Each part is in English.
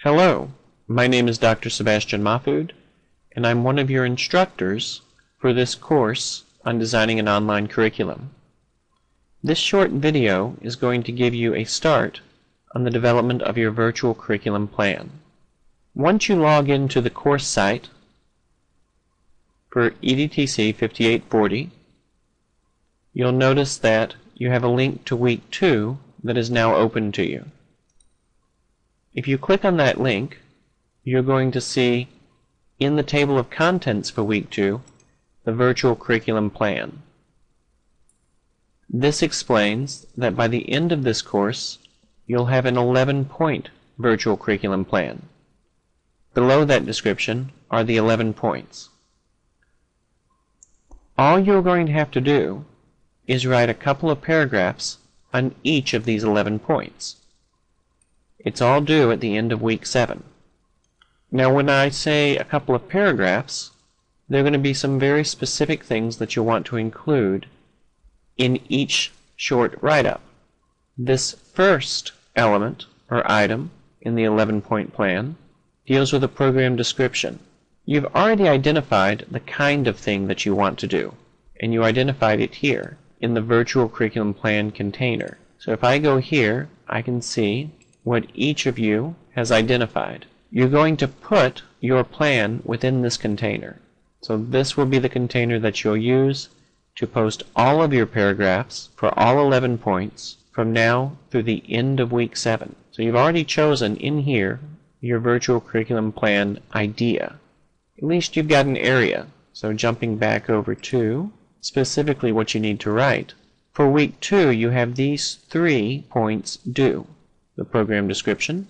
Hello, my name is Dr. Sebastian Mahfood, and I'm one of your instructors for this course on designing an online curriculum. This short video is going to give you a start on the development of your virtual curriculum plan. Once you log into the course site for EDTC 5840, you'll notice that you have a link to week 2 that is now open to you. If you click on that link, you're going to see in the table of contents for week 2 the virtual curriculum plan. This explains that by the end of this course you'll have an 11-point virtual curriculum plan. Below that description are the 11 points. All you're going to have to do is write a couple of paragraphs on each of these 11 points. It's all due at the end of week 7. Now when I say a couple of paragraphs, there are going to be some very specific things that you'll want to include in each short write-up. This first element or item in the 11-point plan deals with a program description. You've already identified the kind of thing that you want to do, and you identified it here in the virtual curriculum plan container. So if I go here, I can see what each of you has identified. You're going to put your plan within this container. So this will be the container that you'll use to post all of your paragraphs for all 11 points from now through the end of week 7. So you've already chosen in here your virtual curriculum plan idea. At least you've got an area. So jumping back over to specifically what you need to write. For week 2, you have these 3 points due: the program description,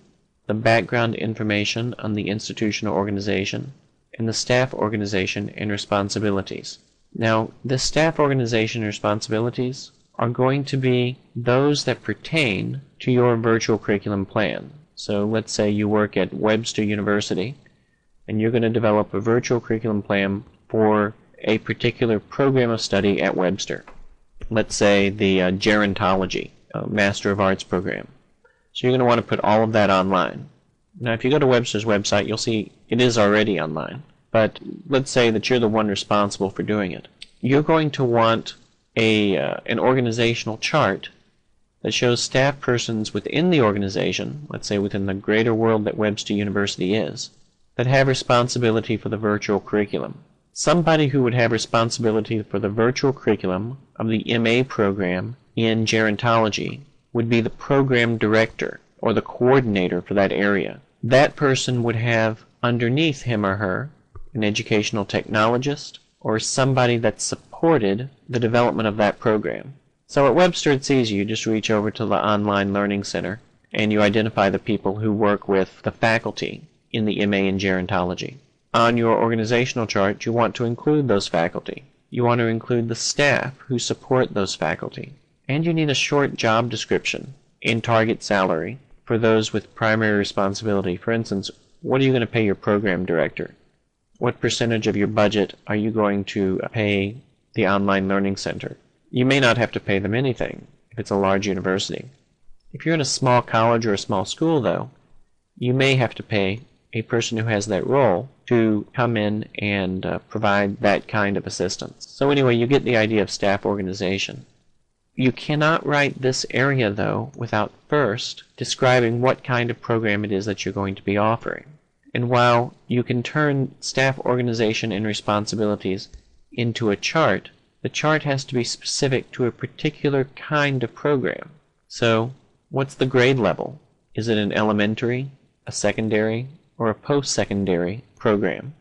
the background information on the institutional organization, and the staff organization and responsibilities. Now, the staff organization and responsibilities are going to be those that pertain to your virtual curriculum plan. So let's say you work at Webster University, and you're going to develop a virtual curriculum plan for a particular program of study at Webster. Let's say the Gerontology Master of Arts program. So you're going to want to put all of that online. Now if you go to Webster's website, you'll see it is already online. But let's say that you're the one responsible for doing it. You're going to want an organizational chart that shows staff persons within the organization, let's say within the greater world that Webster University is, that have responsibility for the virtual curriculum. Somebody who would have responsibility for the virtual curriculum of the MA program in Gerontology would be the program director or the coordinator for that area. That person would have underneath him or her an educational technologist or somebody that supported the development of that program. So at Webster it's easy. You just reach over to the Online Learning Center and you identify the people who work with the faculty in the MA in Gerontology. On your organizational chart, you want to include those faculty. You want to include the staff who support those faculty. And you need a short job description and target salary for those with primary responsibility. For instance, what are you going to pay your program director? What percentage of your budget are you going to pay the Online Learning Center? You may not have to pay them anything if it's a large university. If you're in a small college or a small school, though, you may have to pay a person who has that role to come in and provide that kind of assistance. So anyway, you get the idea of staff organization. You cannot write this area, though, without first describing what kind of program it is that you're going to be offering. And while you can turn staff organization and responsibilities into a chart, the chart has to be specific to a particular kind of program. So, what's the grade level? Is it an elementary, a secondary, or a post-secondary program?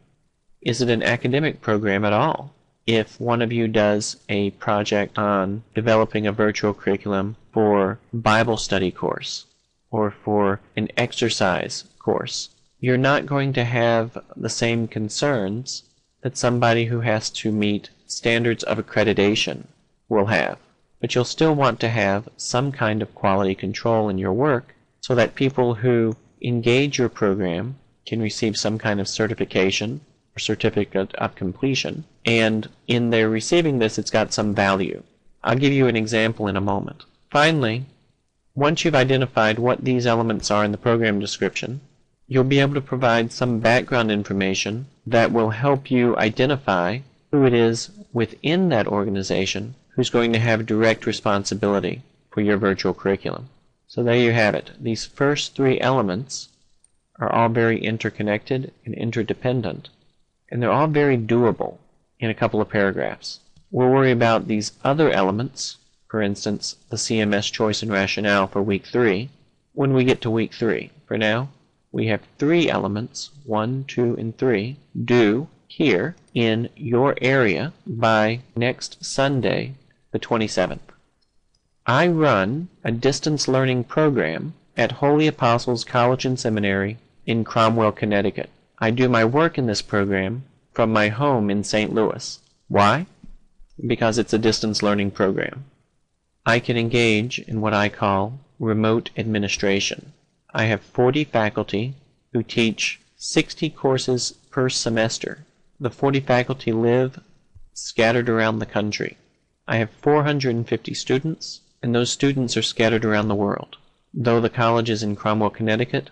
Is it an academic program at all? If one of you does a project on developing a virtual curriculum for Bible study course or for an exercise course, you're not going to have the same concerns that somebody who has to meet standards of accreditation will have. But you'll still want to have some kind of quality control in your work so that people who engage your program can receive some kind of certification or certificate of completion, and in their receiving this it's got some value. I'll give you an example in a moment. Finally, once you've identified what these elements are in the program description, You'll be able to provide some background information that will help you identify who it is within that organization who's going to have direct responsibility for your virtual curriculum. So there you have it. These first three elements are all very interconnected and interdependent, and they're all very doable in a couple of paragraphs. We'll worry about these other elements, for instance, the CMS choice and rationale for week 3, when we get to week 3. For now, we have 3 elements, 1, 2, and 3, due here in your area by next Sunday, the 27th. I run a distance learning program at Holy Apostles College and Seminary in Cromwell, Connecticut. I do my work in this program from my home in St. Louis. Why? Because it's a distance learning program. I can engage in what I call remote administration. I have 40 faculty who teach 60 courses per semester. The 40 faculty live scattered around the country. I have 450 students, and those students are scattered around the world. Though the college is in Cromwell, Connecticut,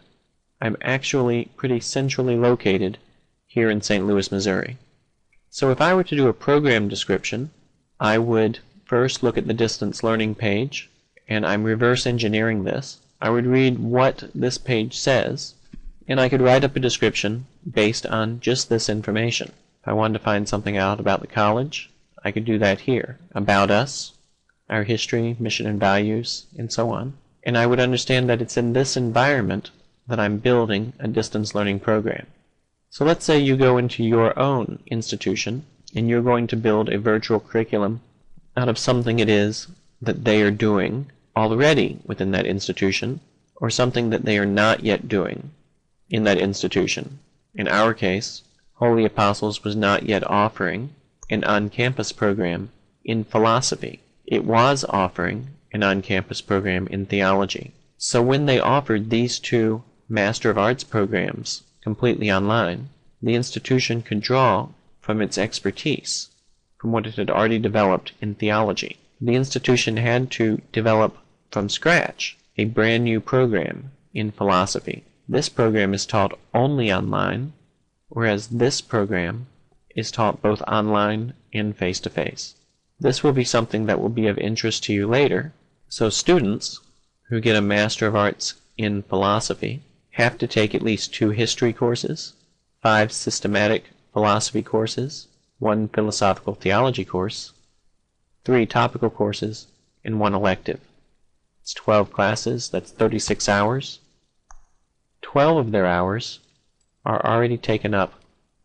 I'm actually pretty centrally located here in St. Louis, Missouri. So if I were to do a program description, I would first look at the distance learning page, and I'm reverse engineering this. I would read what this page says, and I could write up a description based on just this information. If I wanted to find something out about the college, I could do that here. About us, our history, mission and values, and so on. And I would understand that it's in this environment that I'm building a distance learning program. So let's say you go into your own institution and you're going to build a virtual curriculum out of something it is that they are doing already within that institution, or something that they are not yet doing in that institution. In our case, Holy Apostles was not yet offering an on-campus program in philosophy. It was offering an on-campus program in theology. So when they offered these 2 Master of Arts programs completely online, the institution could draw from its expertise, from what it had already developed in theology. The institution had to develop from scratch a brand new program in philosophy. This program is taught only online, whereas this program is taught both online and face-to-face. This will be something that will be of interest to you later. So students who get a Master of Arts in philosophy have to take at least 2 history courses, 5 systematic philosophy courses, 1 philosophical theology course, 3 topical courses, and 1 elective. It's 12 classes, that's 36 hours. 12 of their hours are already taken up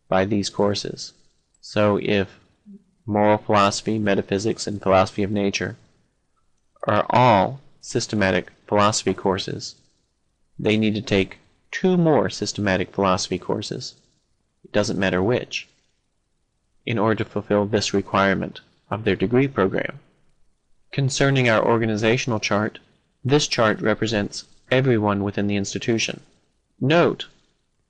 by these courses. So if moral philosophy, metaphysics, and philosophy of nature are all systematic philosophy courses, they need to take 2 more systematic philosophy courses, it doesn't matter which, in order to fulfill this requirement of their degree program. Concerning our organizational chart, this chart represents everyone within the institution. Note,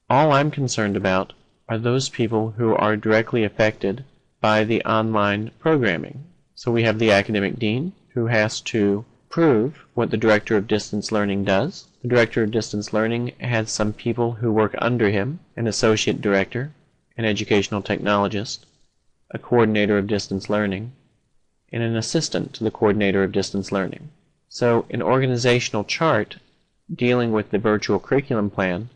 all I'm concerned about are those people who are directly affected by the online programming. So we have the academic dean, who has to prove what the director of distance learning does. The director of distance learning has some people who work under him, an associate director, an educational technologist, a coordinator of distance learning, and an assistant to the coordinator of distance learning. So an organizational chart dealing with the virtual curriculum plan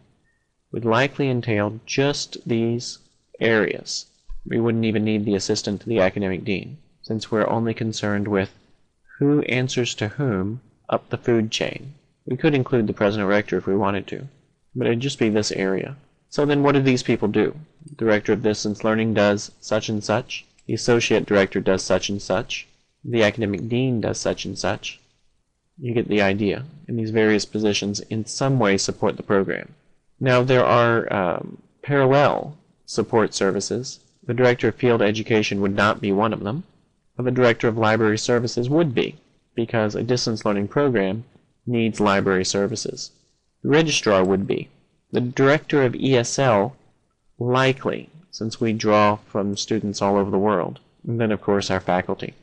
would likely entail just these areas. We wouldn't even need the assistant to the academic dean, since we're only concerned with who answers to whom up the food chain. We could include the president rector if we wanted to, but it'd just be this area. So then what do these people do? The director of distance learning does such and such, the associate director does such and such, the academic dean does such and such. You get the idea, and these various positions in some way support the program. Now there are parallel support services. The director of field education would not be one of them, but the director of library services would be, because a distance learning program needs library services. The registrar would be. The director of ESL, likely, since we draw from students all over the world, and then of course our faculty.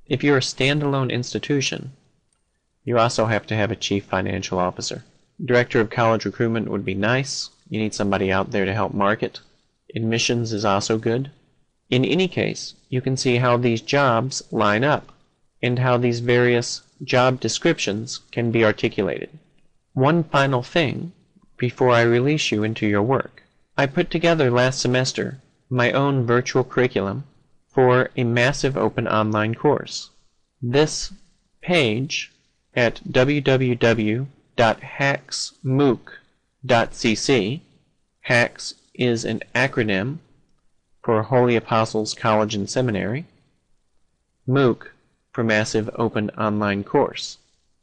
If you're a standalone institution, you also have to have a chief financial officer. Director of college recruitment would be nice, You need somebody out there to help market. Admissions is also good. In any case, you can see how these jobs line up and how these various job descriptions can be articulated. One final thing before I release you into your work. I put together last semester my own virtual curriculum for a massive open online course. This page at www.hacksmooc.cc, HACS is an acronym for Holy Apostles College and Seminary, MOOC for Massive Open Online Course.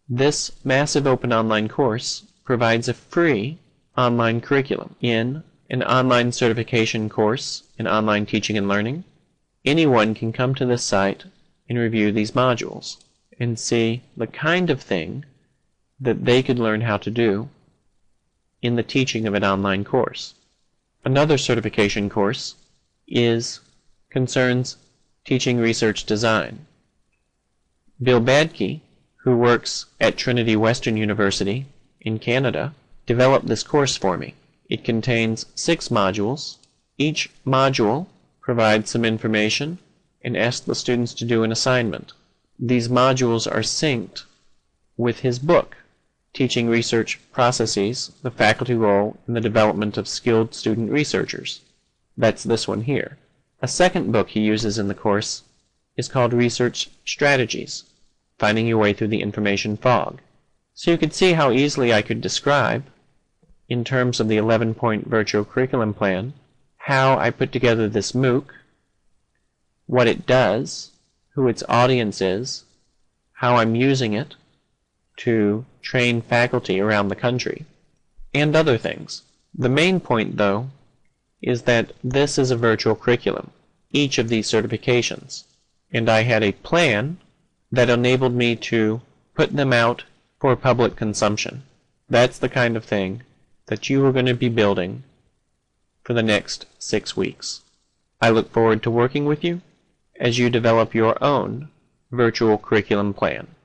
This massive open online course provides a free online curriculum in an online certification course in online teaching and learning. Anyone can come to this site and review these modules and see the kind of thing that they could learn how to do in the teaching of an online course. Another certification course concerns teaching research design. Bill Badke, who works at Trinity Western University in Canada, developed this course for me. It contains 6 modules. Each module provides some information and asks the students to do an assignment. These modules are synced with his book, Teaching Research Processes, the Faculty Role in the Development of Skilled Student Researchers. That's this one here. A second book he uses in the course is called Research Strategies, Finding Your Way Through the Information Fog. So you could see how easily I could describe, in terms of the 11-point virtual curriculum plan, how I put together this MOOC, what it does, who its audience is, how I'm using it to train faculty around the country, and other things. The main point, though, is that this is a virtual curriculum, each of these certifications, and I had a plan that enabled me to put them out for public consumption. That's the kind of thing that you are going to be building for the next 6 weeks. I look forward to working with you as you develop your own virtual curriculum plan.